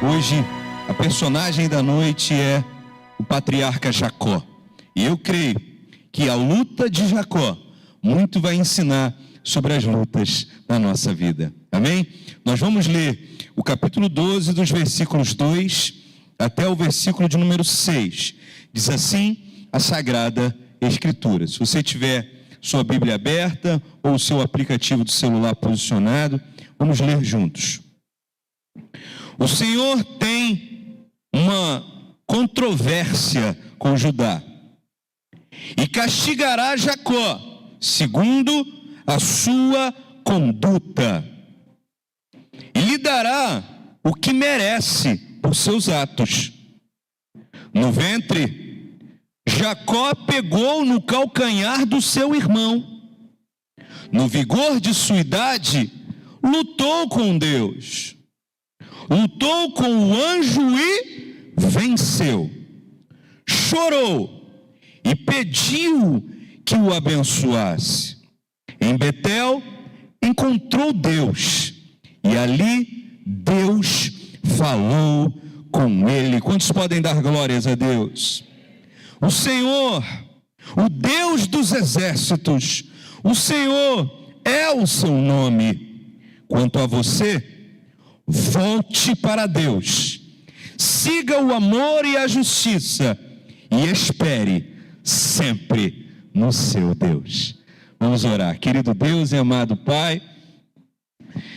Hoje, a personagem da noite é o patriarca Jacó. E eu creio que a luta de Jacó muito vai ensinar sobre as lutas da nossa vida. Amém? Nós vamos ler o capítulo 12, dos versículos 2 até o versículo de número 6. Diz assim a Sagrada Escritura. Se você tiver sua Bíblia aberta ou o seu aplicativo do celular posicionado, vamos ler juntos. O Senhor tem uma controvérsia com Judá e castigará Jacó segundo a sua conduta e lhe dará o que merece por seus atos. No ventre, Jacó pegou no calcanhar do seu irmão. No vigor de sua idade, lutou com Deus. Lutou com o anjo e venceu. Chorou e pediu que o abençoasse. Em Betel, encontrou Deus. E ali, Deus falou com ele. Quantos podem dar glórias a Deus? O Senhor, o Deus dos exércitos, o Senhor é o seu nome. Quanto a você, volte para Deus, siga o amor e a justiça e espere sempre no seu Deus. Vamos orar. Querido Deus e amado Pai,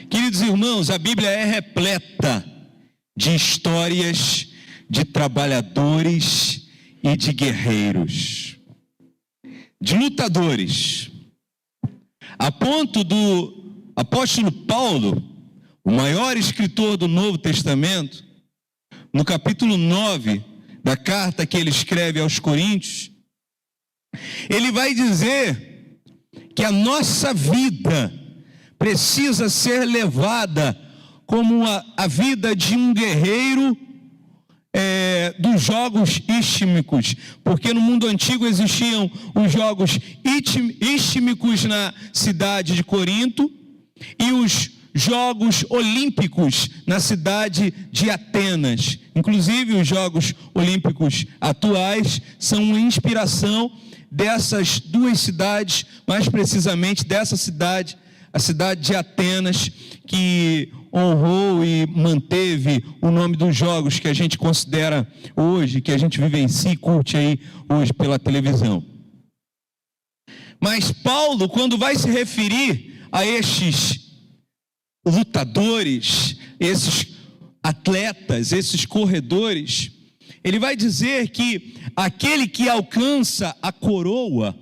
queridos irmãos, a Bíblia é repleta de histórias de trabalhadores e de guerreiros, de lutadores, a ponto do apóstolo Paulo, o maior escritor do Novo Testamento, no capítulo 9 da carta que ele escreve aos Coríntios, ele vai dizer que a nossa vida precisa ser levada como a vida de um guerreiro dos jogos istmicos, porque no mundo antigo existiam os jogos istmicos na cidade de Corinto e os Jogos Olímpicos na cidade de Atenas. Inclusive os Jogos Olímpicos atuais são uma inspiração dessas duas cidades, mais precisamente dessa cidade, a cidade de Atenas, que honrou e manteve o nome dos jogos que a gente considera hoje, que a gente vivencia e curte aí hoje pela televisão. Mas Paulo, quando vai se referir a estes lutadores, esses atletas, esses corredores, ele vai dizer que aquele que alcança a coroa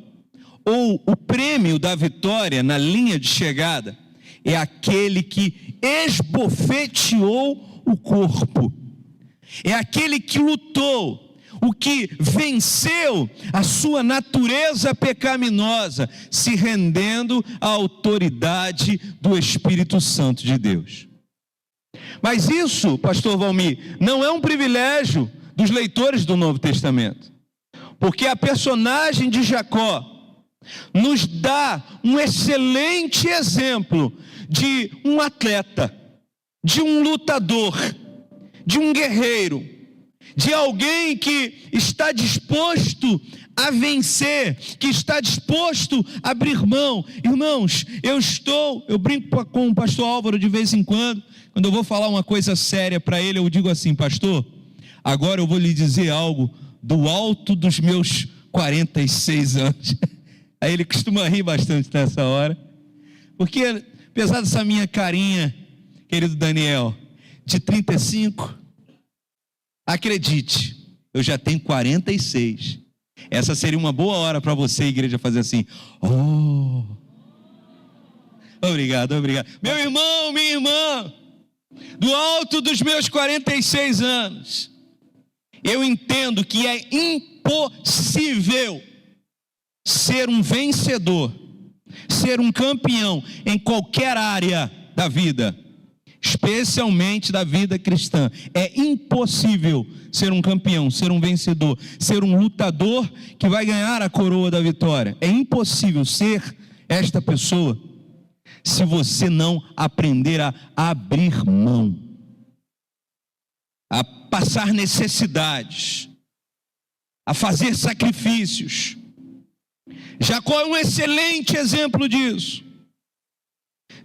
ou o prêmio da vitória na linha de chegada é aquele que esbofeteou o corpo, é aquele que lutou, o que venceu a sua natureza pecaminosa, se rendendo à autoridade do Espírito Santo de Deus. Mas isso, pastor Valmir, não é um privilégio dos leitores do Novo Testamento, porque a personagem de Jacó nos dá um excelente exemplo de um atleta, de um lutador, de um guerreiro, de alguém que está disposto a vencer, que está disposto a abrir mão. Irmãos, eu brinco com o pastor Álvaro de vez em quando eu vou falar uma coisa séria para ele, eu digo assim: pastor, agora eu vou lhe dizer algo do alto dos meus 46 anos. Aí ele costuma rir bastante nessa hora, porque apesar dessa minha carinha, querido Daniel, de 35, acredite, eu já tenho 46. Essa seria uma boa hora para você, igreja, fazer assim: oh, obrigado. Meu irmão, minha irmã, do alto dos meus 46 anos, eu entendo que é impossível ser um vencedor, ser um campeão em qualquer área da vida, especialmente da vida cristã. É impossível ser um campeão, ser um vencedor, ser um lutador que vai ganhar a coroa da vitória. É impossível ser esta pessoa se você não aprender a abrir mão. a passar necessidades, a fazer sacrifícios. Jacó é um excelente exemplo disso.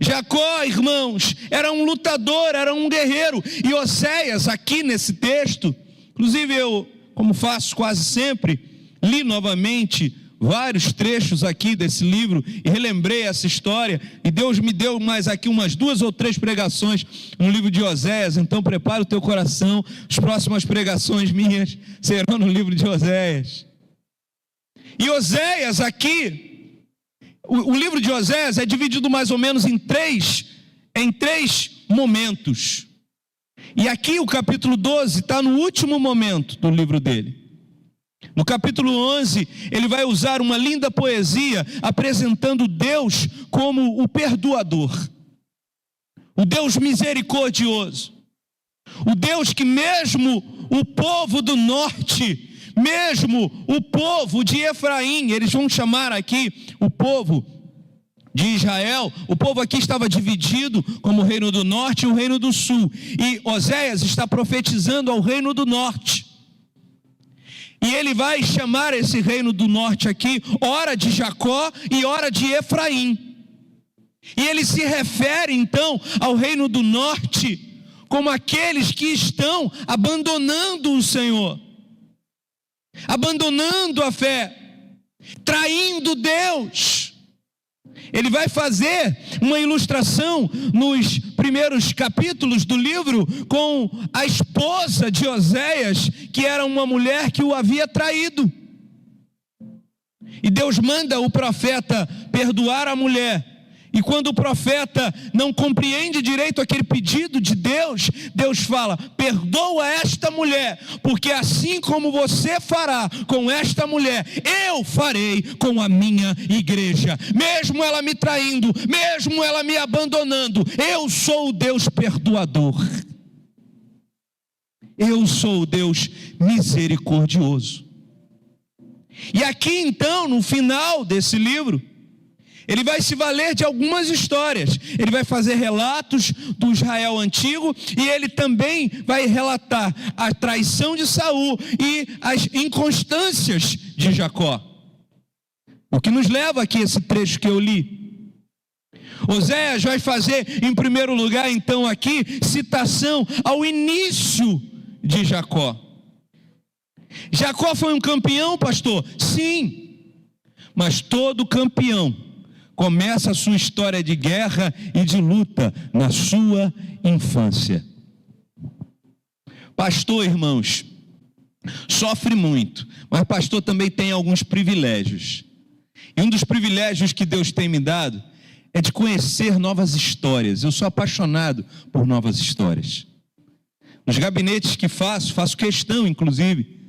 Jacó, irmãos, era um lutador, era um guerreiro. E Oséias, aqui nesse texto, inclusive eu, como faço quase sempre, li novamente vários trechos aqui desse livro e relembrei essa história, e Deus me deu mais aqui umas 2 ou 3 pregações no livro de Oséias. Então prepara o teu coração, as próximas pregações minhas serão no livro de Oséias. E Oséias aqui, o livro de Oséias é dividido mais ou menos em três momentos, e aqui o capítulo 12 está no último momento do livro dele. No capítulo 11, ele vai usar uma linda poesia apresentando Deus como o perdoador, o Deus misericordioso, o Deus que mesmo o povo do norte, mesmo o povo de Efraim, eles vão chamar aqui o povo de Israel, o povo aqui estava dividido como o reino do norte e o reino do sul, e Oséias está profetizando ao reino do norte. E ele vai chamar esse reino do norte aqui, ora de Jacó e ora de Efraim. E ele se refere então ao reino do norte como aqueles que estão abandonando o Senhor, abandonando a fé, traindo Deus. Ele vai fazer uma ilustração nos primeiros capítulos do livro com a esposa de Oséias, que era uma mulher que o havia traído. E Deus manda o profeta perdoar a mulher. E quando o profeta não compreende direito aquele pedido de Deus, Deus fala: perdoa esta mulher, porque assim como você fará com esta mulher, eu farei com a minha igreja. Mesmo ela me traindo, mesmo ela me abandonando, eu sou o Deus perdoador. Eu sou o Deus misericordioso. E aqui então, no final desse livro, ele vai se valer de algumas histórias. Ele vai fazer relatos do Israel antigo, e ele também vai relatar a traição de Saul e as inconstâncias de Jacó. O que nos leva aqui a esse trecho que eu li. Oséias vai fazer, em primeiro lugar, então aqui, citação ao início de Jacó. Jacó foi um campeão, pastor? Sim, mas todo campeão começa a sua história de guerra e de luta na sua infância. Pastor, irmãos, sofre muito, mas pastor também tem alguns privilégios. E um dos privilégios que Deus tem me dado é de conhecer novas histórias. Eu sou apaixonado por novas histórias. Nos gabinetes que faço questão, inclusive,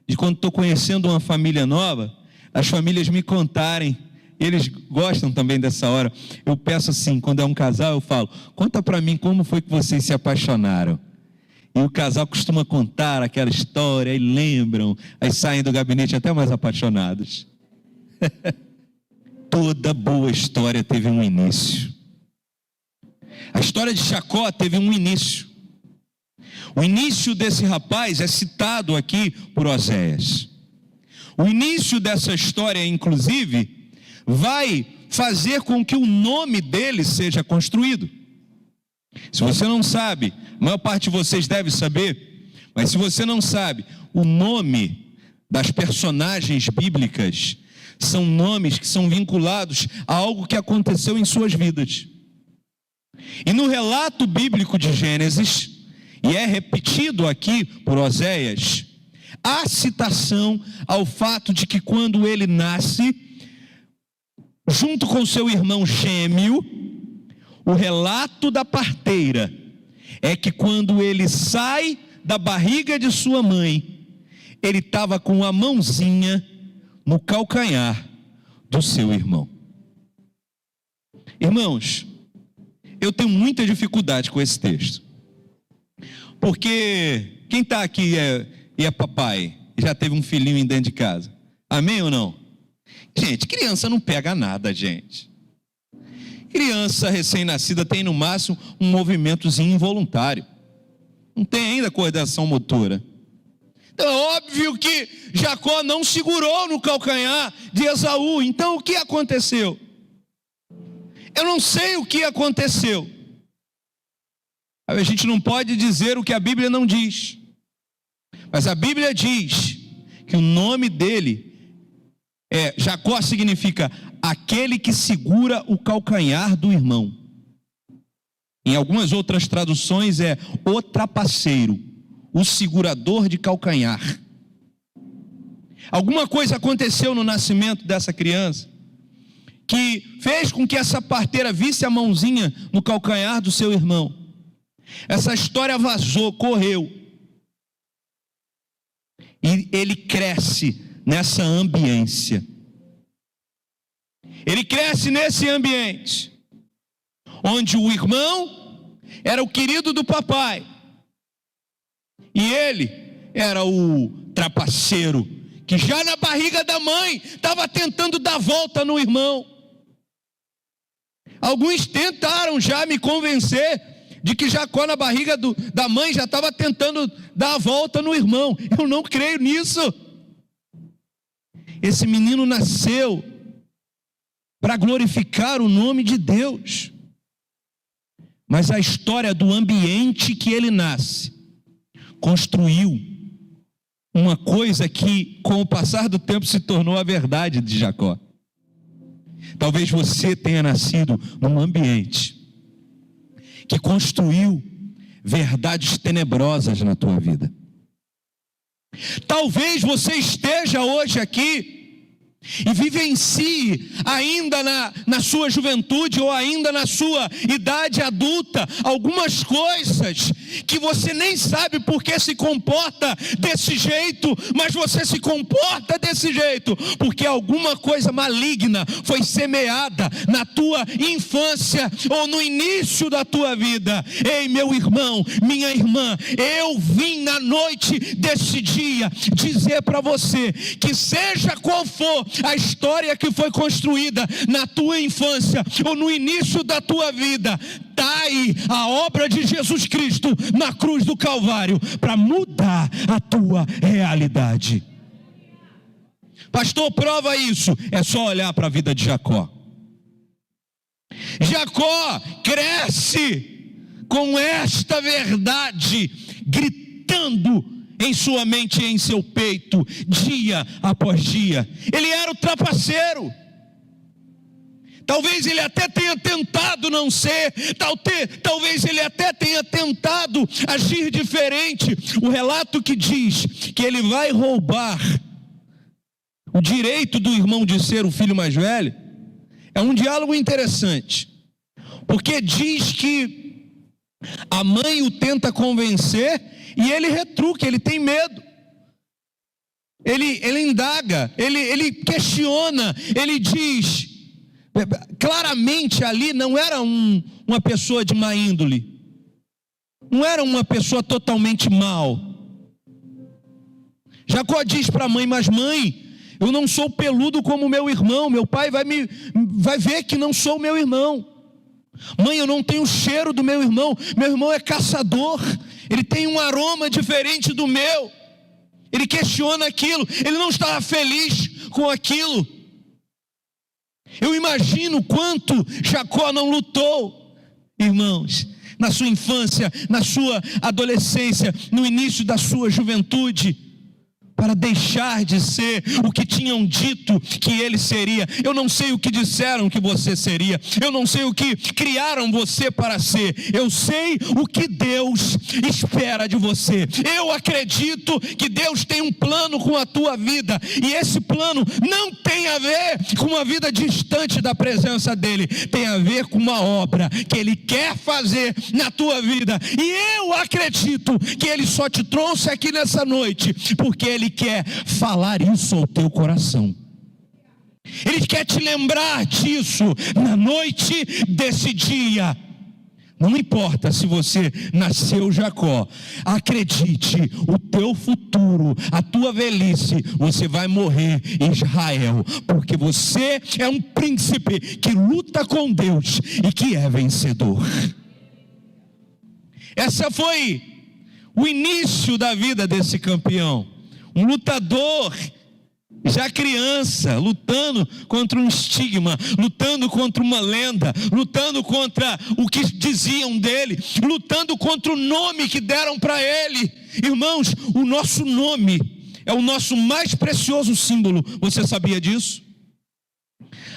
de quando estou conhecendo uma família nova, as famílias me contarem. Eles gostam também dessa hora. Eu peço assim, quando é um casal, eu falo: conta para mim como foi que vocês se apaixonaram. E o casal costuma contar aquela história, e lembram, aí saem do gabinete até mais apaixonados. Toda boa história teve um início. A história de Jacó teve um início. O início desse rapaz é citado aqui por Oséias. O início dessa história, inclusive, vai fazer com que o nome dele seja construído. Se você não sabe, a maior parte de vocês deve saber, mas se você não sabe, o nome das personagens bíblicas são nomes que são vinculados a algo que aconteceu em suas vidas. E no relato bíblico de Gênesis, e é repetido aqui por Oséias, há citação ao fato de que quando ele nasce, junto com seu irmão gêmeo, o relato da parteira é que quando ele sai da barriga de sua mãe, ele estava com a mãozinha no calcanhar do seu irmão. Irmãos, eu tenho muita dificuldade com esse texto, porque quem está aqui é papai, já teve um filhinho dentro de casa, amém ou não? Gente, criança não pega nada, gente. Criança recém-nascida tem no máximo um movimentozinho involuntário. não tem ainda coordenação motora. Então é óbvio que Jacó não segurou no calcanhar de Esaú. Então o que aconteceu? Eu não sei o que aconteceu. A gente não pode dizer o que a Bíblia não diz. Mas a Bíblia diz que o nome dele Jacó significa aquele que segura o calcanhar do irmão. Em algumas outras traduções o trapaceiro, o segurador de calcanhar. Alguma coisa aconteceu no nascimento dessa criança que fez com que essa parteira visse a mãozinha no calcanhar do seu irmão. Essa história vazou, correu. E ele cresce nessa ambiência. Ele cresce nesse ambiente onde o irmão era o querido do papai e ele era o trapaceiro que já na barriga da mãe estava tentando dar volta no irmão. Alguns tentaram já me convencer de que Jacó na barriga da mãe já estava tentando dar a volta no irmão. Eu não creio nisso. Esse menino nasceu para glorificar o nome de Deus. Mas a história do ambiente que ele nasce construiu uma coisa que, com o passar do tempo, se tornou a verdade de Jacó. Talvez você tenha nascido num ambiente que construiu verdades tenebrosas na tua vida. Talvez você esteja hoje aqui e vivencie ainda na sua juventude ou ainda na sua idade adulta algumas coisas que você nem sabe por que se comporta desse jeito, mas você se comporta desse jeito porque alguma coisa maligna foi semeada na tua infância ou no início da tua vida. Ei, meu irmão, minha irmã, eu vim na noite desse dia dizer para você que seja qual for a história que foi construída na tua infância ou no início da tua vida, está aí a obra de Jesus Cristo na cruz do Calvário para mudar a tua realidade. Pastor, prova isso. É só olhar para a vida de Jacó. Jacó cresce com esta verdade gritando em sua mente e em seu peito, dia após dia. Ele era o trapaceiro. Talvez ele até tenha tentado não ser, talvez ele até tenha tentado agir diferente. O relato que diz que ele vai roubar o direito do irmão de ser o filho mais velho, é um diálogo interessante, porque diz que a mãe o tenta convencer e ele retruca, ele tem medo. Ele indaga, ele questiona, ele diz, claramente ali não era uma pessoa de má índole, não era uma pessoa totalmente mal. Jacó diz para a mãe, mas mãe, eu não sou peludo como meu irmão, meu pai vai ver que não sou meu irmão. Mãe, eu não tenho o cheiro do meu irmão é caçador, ele tem um aroma diferente do meu. Ele questiona aquilo, ele não estava feliz com aquilo. Eu imagino quanto Jacó não lutou, irmãos, na sua infância, na sua adolescência, no início da sua juventude, para deixar de ser o que tinham dito que ele seria. Eu não sei o que disseram que você seria, eu não sei o que criaram você para ser, eu sei o que Deus espera de você. Eu acredito que Deus tem um plano com a tua vida, e esse plano não tem a ver com uma vida distante da presença dele, tem a ver com uma obra que ele quer fazer na tua vida. E eu acredito que ele só te trouxe aqui nessa noite porque ele quer falar isso ao teu coração. Ele quer te lembrar disso na noite desse dia. Não importa se você nasceu Jacó, acredite, o teu futuro, a tua velhice, você vai morrer em Israel, porque você é um príncipe que luta com Deus e que é vencedor. Essa foi o início da vida desse campeão. Um lutador, já criança, lutando contra um estigma, lutando contra uma lenda, lutando contra o que diziam dele, lutando contra o nome que deram para ele. Irmãos, o nosso nome é o nosso mais precioso símbolo. Você sabia disso?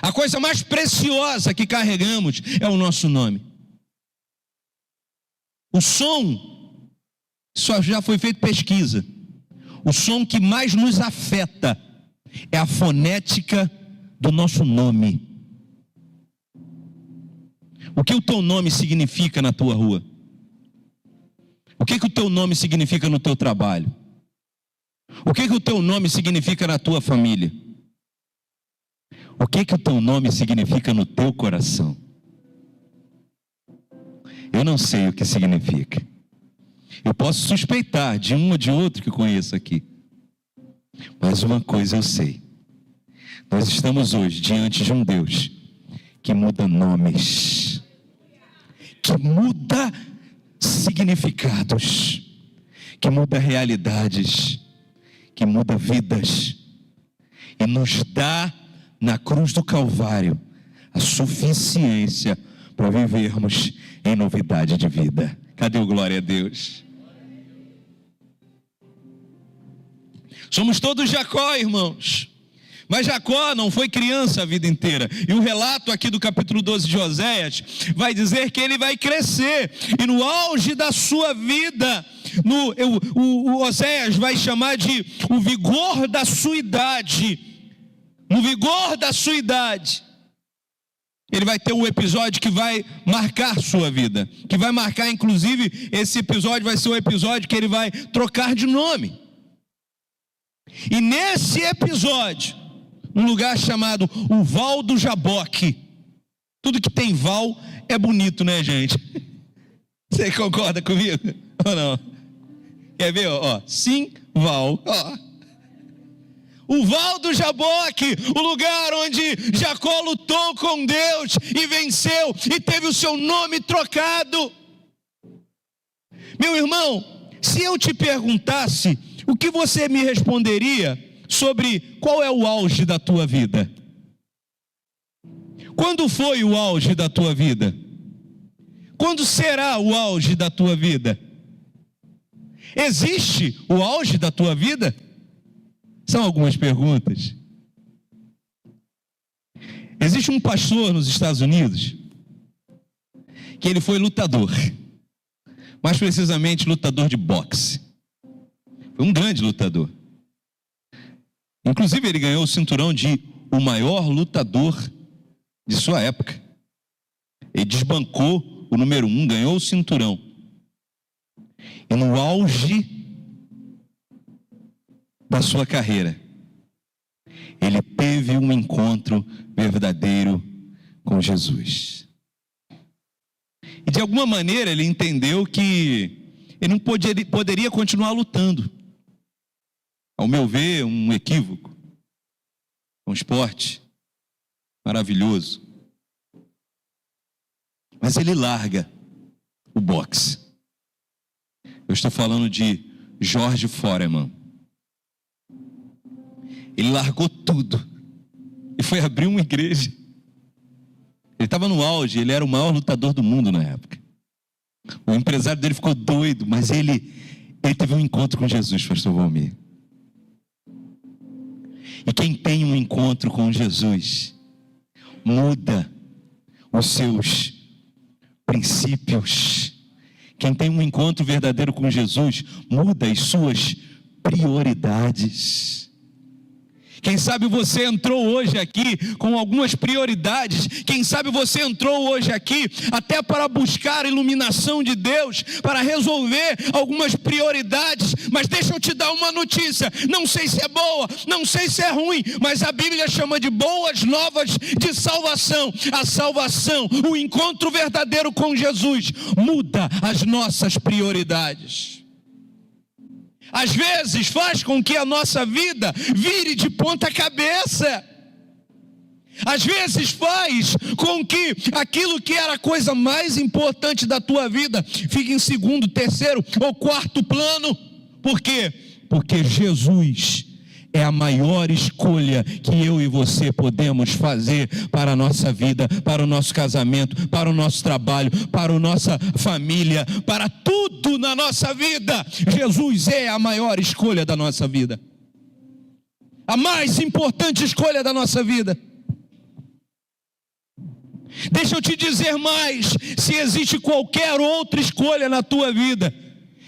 A coisa mais preciosa que carregamos é o nosso nome. O som, só já foi feita pesquisa, o som que mais nos afeta é a fonética do nosso nome. O que o teu nome significa na tua rua? O que o teu nome significa no teu trabalho? O que o teu nome significa na tua família? O que o teu nome significa no teu coração? Eu não sei o que significa. Eu posso suspeitar de um ou de outro que eu conheço aqui. Mas uma coisa eu sei. Nós estamos hoje diante de um Deus que muda nomes, que muda significados, que muda realidades, que muda vidas, e nos dá na cruz do Calvário a suficiência para vivermos em novidade de vida. Cadê o glória a Deus? Somos todos Jacó, irmãos. Mas Jacó não foi criança a vida inteira. E o relato aqui do capítulo 12 de Oséias vai dizer que ele vai crescer. E no auge da sua vida, o Oséias vai chamar de o vigor da sua idade. No vigor da sua idade, ele vai ter um episódio que vai marcar sua vida. Que vai marcar, inclusive, esse episódio vai ser o episódio que ele vai trocar de nome. E nesse episódio, um lugar chamado o Val do Jaboque. Tudo que tem val é bonito, né, gente? Você concorda comigo ou não? Quer ver, ó? Sim, Val, ó. O Val do Jaboque, o lugar onde Jacó lutou com Deus e venceu e teve o seu nome trocado. Meu irmão, se eu te perguntasse, o que você me responderia sobre qual é o auge da tua vida? Quando foi o auge da tua vida? Quando será o auge da tua vida? Existe o auge da tua vida? São algumas perguntas. Existe um pastor nos Estados Unidos que ele foi lutador, mais precisamente lutador de boxe. Foi um grande lutador. Inclusive ele ganhou o cinturão de o maior lutador de sua época. Ele desbancou o número 1, ganhou o cinturão. E no auge da sua carreira, ele teve um encontro verdadeiro com Jesus. E de alguma maneira ele entendeu que ele não poderia continuar lutando. Ao meu ver, um equívoco. Um esporte maravilhoso. Mas ele larga o boxe. Eu estou falando de George Foreman. Ele largou tudo e foi abrir uma igreja. Ele estava no auge, ele era o maior lutador do mundo na época. O empresário dele ficou doido, mas ele teve um encontro com Jesus, pastor Valmir. E quem tem um encontro com Jesus muda os seus princípios. Quem tem um encontro verdadeiro com Jesus muda as suas prioridades. Quem sabe você entrou hoje aqui com algumas prioridades. Quem sabe você entrou hoje aqui até para buscar a iluminação de Deus, para resolver algumas prioridades. Mas deixa eu te dar uma notícia. Não sei se é boa, não sei se é ruim, mas a Bíblia chama de boas novas de salvação. A salvação, o encontro verdadeiro com Jesus muda as nossas prioridades. Às vezes faz com que a nossa vida vire de ponta cabeça. Às vezes faz com que aquilo que era a coisa mais importante da tua vida fique em segundo, terceiro ou quarto plano. Por quê? Porque Jesus é a maior escolha que eu e você podemos fazer para a nossa vida, para o nosso casamento, para o nosso trabalho, para a nossa família, para tudo na nossa vida. Jesus é a maior escolha da nossa vida, a mais importante escolha da nossa vida. Deixa eu te dizer mais: se existe qualquer outra escolha na tua vida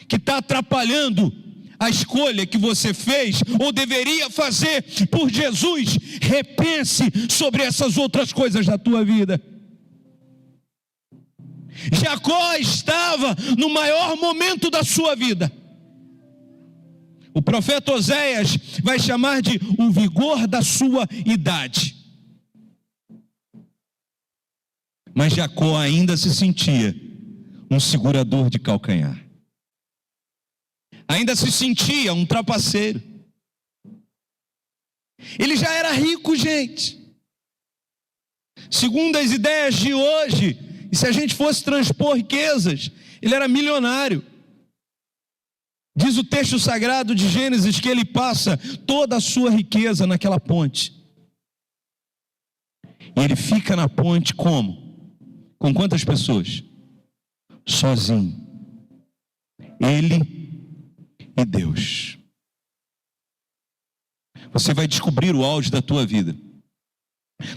que está atrapalhando a escolha que você fez ou deveria fazer por Jesus, repense sobre essas outras coisas da tua vida. Jacó estava no maior momento da sua vida. O profeta Oséias vai chamar de o vigor da sua idade. Mas Jacó ainda se sentia um segurador de calcanhar. Ainda se sentia um trapaceiro. Ele já era rico, gente. Segundo as ideias de hoje, e se a gente fosse transpor riquezas, ele era milionário. Diz o texto sagrado de Gênesis que ele passa toda a sua riqueza naquela ponte. E ele fica na ponte como? Com quantas pessoas? Sozinho. Ele e Deus. Você vai descobrir o auge da tua vida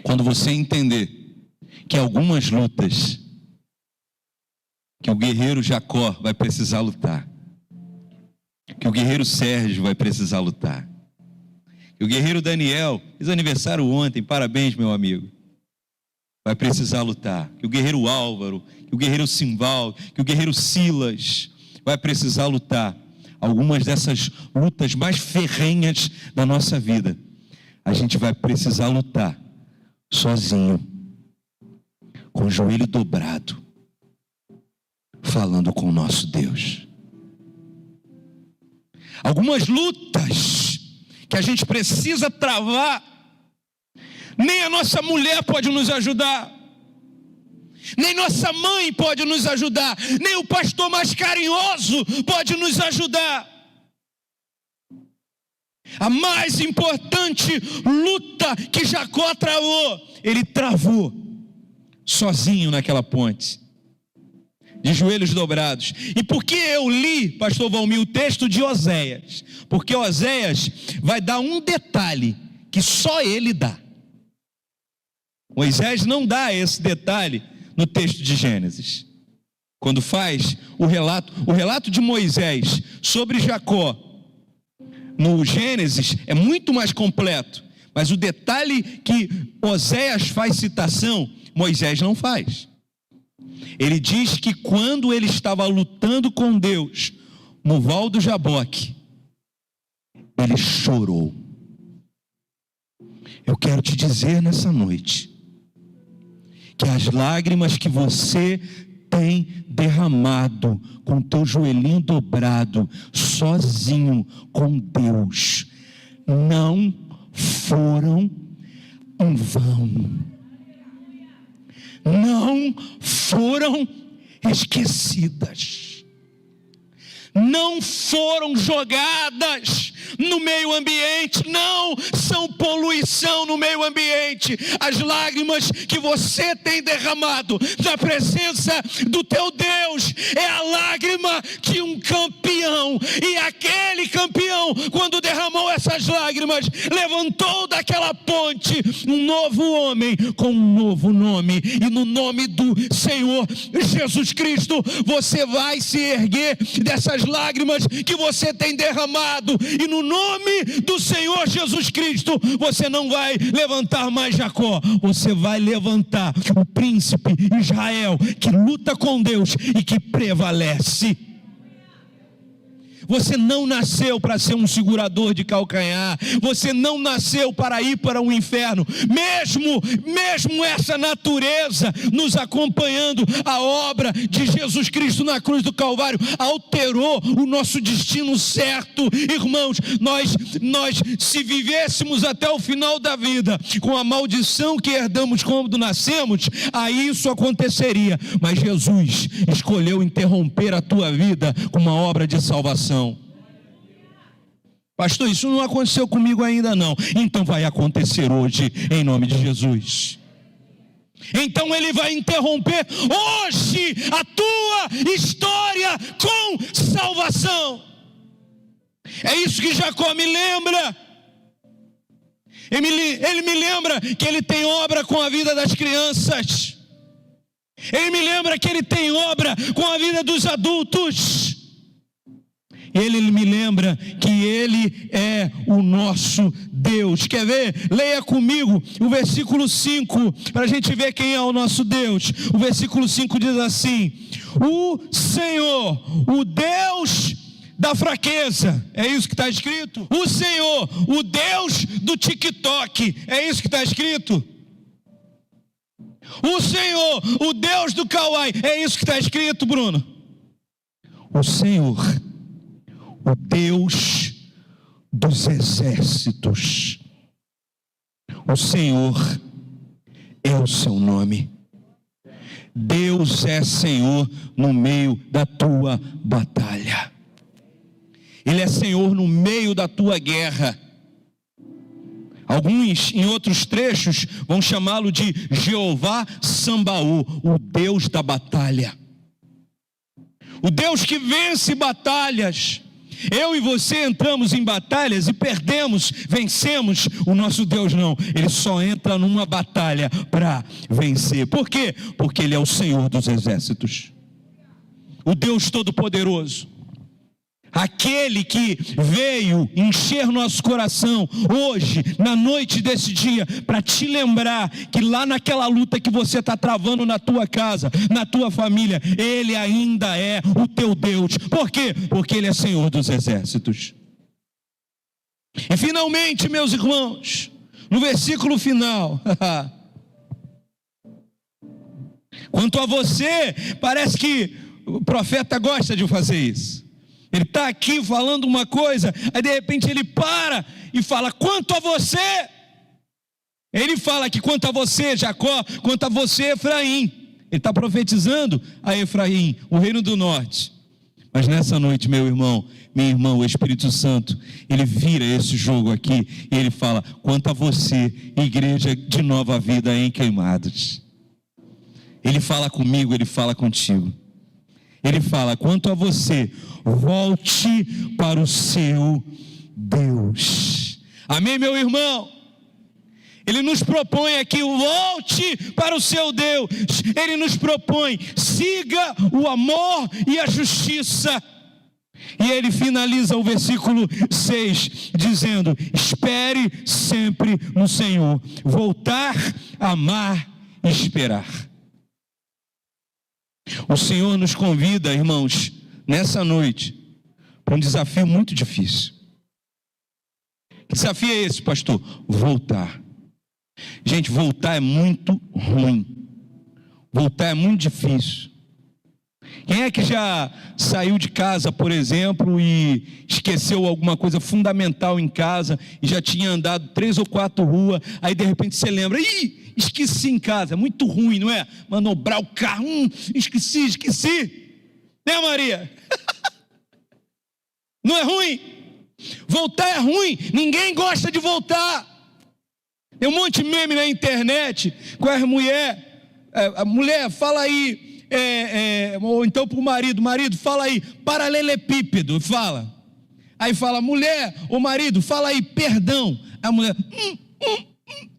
quando você entender que algumas lutas que o guerreiro Jacó vai precisar lutar, que o guerreiro Sérgio vai precisar lutar, que o guerreiro Daniel fez aniversário ontem, parabéns meu amigo, vai precisar lutar, que o guerreiro Álvaro, que o guerreiro Simval, que o guerreiro Silas vai precisar lutar. Algumas dessas lutas mais ferrenhas da nossa vida, a gente vai precisar lutar sozinho, com o joelho dobrado, falando com o nosso Deus. Algumas lutas que a gente precisa travar, nem a nossa mulher pode nos ajudar, nem nossa mãe pode nos ajudar, nem o pastor mais carinhoso pode nos ajudar. A mais importante luta que Jacó travou, ele travou sozinho naquela ponte, de joelhos dobrados. E por que eu li, pastor Valmir, o texto de Oséias? Porque Oséias vai dar um detalhe que só ele dá. Moisés não dá esse detalhe no texto de Gênesis. Quando faz o relato de Moisés sobre Jacó, no Gênesis é muito mais completo, mas o detalhe que Oséias faz citação, Moisés não faz. Ele diz que quando ele estava lutando com Deus no Val do Jaboque, ele chorou. Eu quero te dizer nessa noite que as lágrimas que você tem derramado com teu joelhinho dobrado, sozinho com Deus, não foram em vão, não foram esquecidas, não foram jogadas no meio ambiente, não são poluição no meio ambiente. As lágrimas que você tem derramado na presença do teu Deus é a lágrima de um campeão, e aquele campeão, quando derramou essas lágrimas, levantou daquela ponte um novo homem com um novo nome, e no nome do Senhor Jesus Cristo você vai se erguer dessas lágrimas que você tem derramado, e no nome do Senhor Jesus Cristo você não vai levantar mais Jacó, você vai levantar o príncipe Israel, que luta com Deus e que prevalece. Você não nasceu para ser um segurador de calcanhar. Você não nasceu para ir para o inferno. Mesmo essa natureza nos acompanhando, a obra de Jesus Cristo na cruz do Calvário alterou o nosso destino certo. Irmãos, nós se vivêssemos até o final da vida com a maldição que herdamos quando nascemos, aí isso aconteceria. Mas Jesus escolheu interromper a tua vida com uma obra de salvação. Pastor, isso não aconteceu comigo ainda não. Então vai acontecer hoje, em nome de Jesus. Então ele vai interromper hoje a tua história com salvação. É isso que Jacó me lembra. Ele me lembra que ele tem obra com a vida das crianças. Ele me lembra que ele tem obra com a vida dos adultos. Ele me lembra que ele é o nosso Deus. Quer ver? Leia comigo o versículo 5, para a gente ver quem é o nosso Deus. O versículo 5 diz assim: o Senhor, o Deus da fraqueza, é isso que está escrito. O Senhor, o Deus do TikTok, é isso que está escrito. O Senhor, o Deus do Kawaii, é isso que está escrito, Bruno. O Senhor, o Deus dos exércitos. O Senhor é o seu nome. Deus é Senhor no meio da tua batalha. Ele é Senhor no meio da tua guerra. Alguns, em outros trechos, vão chamá-lo de Jeová Sambaú, o Deus da batalha. O Deus que vence batalhas. Eu e você entramos em batalhas e perdemos, vencemos. O nosso Deus não, ele só entra numa batalha para vencer. Por quê? Porque ele é o Senhor dos exércitos, o Deus Todo-Poderoso. Aquele que veio encher nosso coração hoje, na noite desse dia, para te lembrar que lá naquela luta que você está travando na tua casa, na tua família, ele ainda é o teu Deus. Por quê? Porque ele é Senhor dos exércitos. E finalmente, meus irmãos, no versículo final, quanto a você, parece que o profeta gosta de fazer isso. Ele está aqui falando uma coisa, aí de repente ele para e fala: quanto a você. Ele fala que quanto a você, Jacó, quanto a você, Efraim. Ele está profetizando a Efraim, o reino do norte. Mas nessa noite, meu irmão, minha irmã, o Espírito Santo, ele vira esse jogo aqui e ele fala: quanto a você, igreja de Nova Vida em Queimados. Ele fala comigo, ele fala contigo. Ele fala: quanto a você, volte para o seu Deus. Amém, meu irmão? Ele nos propõe aqui: volte para o seu Deus. Ele nos propõe: siga o amor e a justiça. E ele finaliza o versículo 6 dizendo: espere sempre no Senhor. Voltar, amar e esperar. O Senhor nos convida, irmãos, nessa noite, para um desafio muito difícil. Que desafio é esse, pastor? Voltar. Gente, voltar é muito ruim. Voltar é muito difícil. Quem é que já saiu de casa, por exemplo, e esqueceu alguma coisa fundamental em casa e já tinha andado 3 ou 4 ruas, aí de repente você lembra: ih, esqueci em casa. Muito ruim, não é? Manobrar o carro, esqueci. Né, Maria? Não é ruim? Voltar é ruim, ninguém gosta de voltar. Tem um monte de meme na internet com as mulheres. A mulher fala aí, ou então para o marido, fala aí, paralelepípedo, fala. Aí fala: mulher ou marido, fala aí, perdão. A mulher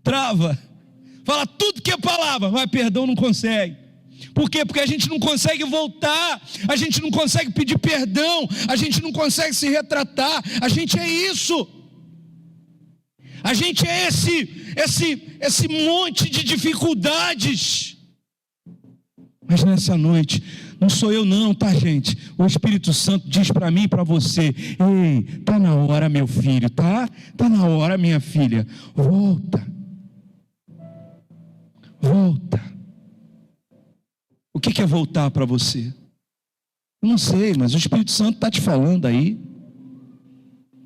trava. Fala tudo que é palavra, mas perdão não consegue. Por quê? Porque a gente não consegue voltar, a gente não consegue pedir perdão, a gente não consegue se retratar. A gente é isso. A gente é esse monte de dificuldades. Mas nessa noite, Não sou eu não, tá, gente? O Espírito Santo diz para mim e para você: ei, tá na hora, meu filho, tá? Tá na hora, minha filha. Volta. Volta. O que é voltar para você? Eu não sei, mas o Espírito Santo está te falando aí.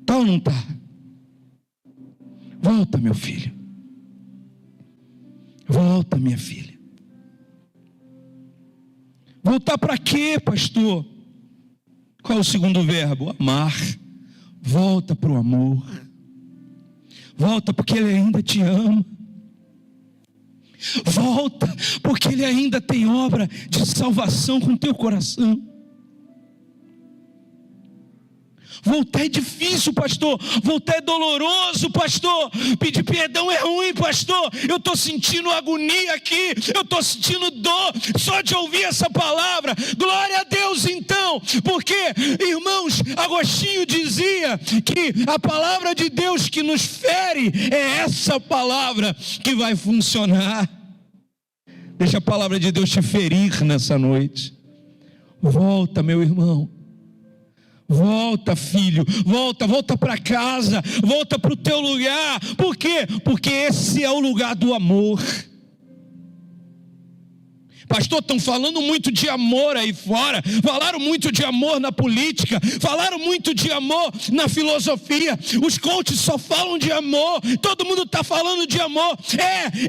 Tá ou não tá? Volta, meu filho. Volta, minha filha. Voltar para quê, pastor? Qual é o segundo verbo? Amar. Volta para o amor. Volta porque Ele ainda te ama. Volta porque Ele ainda tem obra de salvação com teu coração. Voltar é difícil, pastor. Voltar é doloroso, pastor. Pedir perdão é ruim, pastor. Eu estou sentindo agonia aqui. Eu estou sentindo dor só de ouvir essa palavra. Glória a Deus então. Porque, irmãos, Agostinho dizia que a palavra de Deus que nos fere é essa palavra que vai funcionar. Deixa a palavra de Deus te ferir nessa noite. Volta, meu irmão. Volta, filho, volta para casa, volta para o teu lugar. Por quê? Porque esse é o lugar do amor. Pastor, estão falando muito de amor aí fora, falaram muito de amor na política, falaram muito de amor na filosofia, os coaches só falam de amor, todo mundo está falando de amor.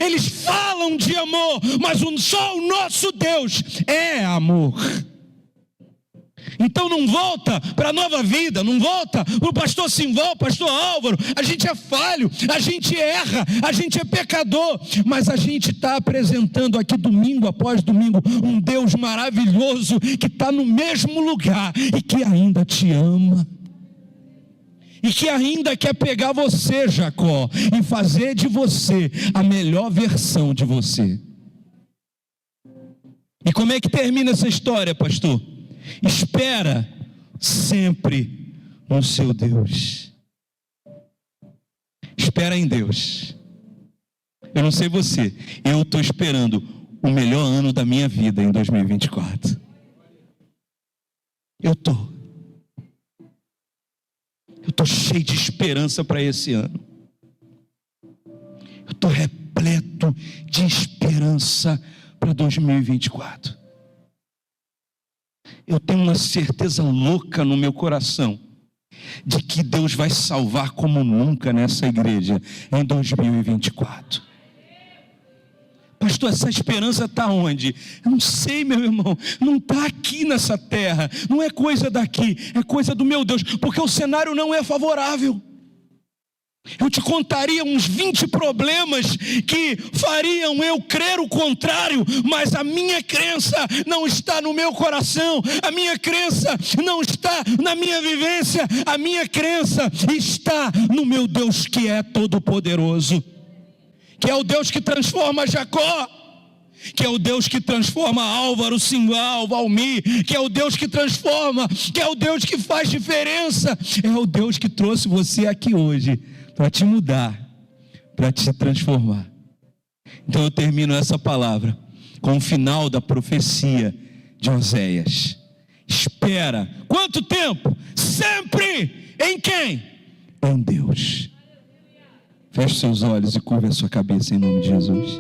Eles falam de amor, mas só o nosso Deus é amor. Então não volta para a Nova Vida, não volta para o pastor Simval, pastor Álvaro. A gente é falho, a gente erra, a gente é pecador, mas a gente está apresentando aqui domingo após domingo um Deus maravilhoso que está no mesmo lugar e que ainda te ama. E que ainda quer pegar você, Jacó, e fazer de você a melhor versão de você. E como é que termina essa história, pastor? Espera sempre no seu Deus. Espera em Deus. Eu não sei você, eu estou esperando o melhor ano da minha vida em 2024. Eu estou cheio de esperança para esse ano. Eu estou repleto de esperança para 2024. Eu tenho uma certeza louca no meu coração de que Deus vai salvar como nunca nessa igreja em 2024. Pastor, essa esperança está onde? Eu não sei, meu irmão, não está aqui nessa terra, não é coisa daqui, é coisa do meu Deus, porque o cenário não é favorável. Eu te contaria uns 20 problemas que fariam eu crer o contrário, mas a minha crença não está no meu coração, a minha crença não está na minha vivência, a minha crença está no meu Deus que é todo-poderoso, que é o Deus que transforma Jacó, que é o Deus que transforma Álvaro, Simval, Valmir, que é o Deus que transforma, que é o Deus que faz diferença, é o Deus que trouxe você aqui hoje para te mudar, para te transformar. Então eu termino essa palavra com o final da profecia de Oséias. Espera. Quanto tempo? Sempre em quem? Em Deus. Feche seus olhos e curva a sua cabeça em nome de Jesus.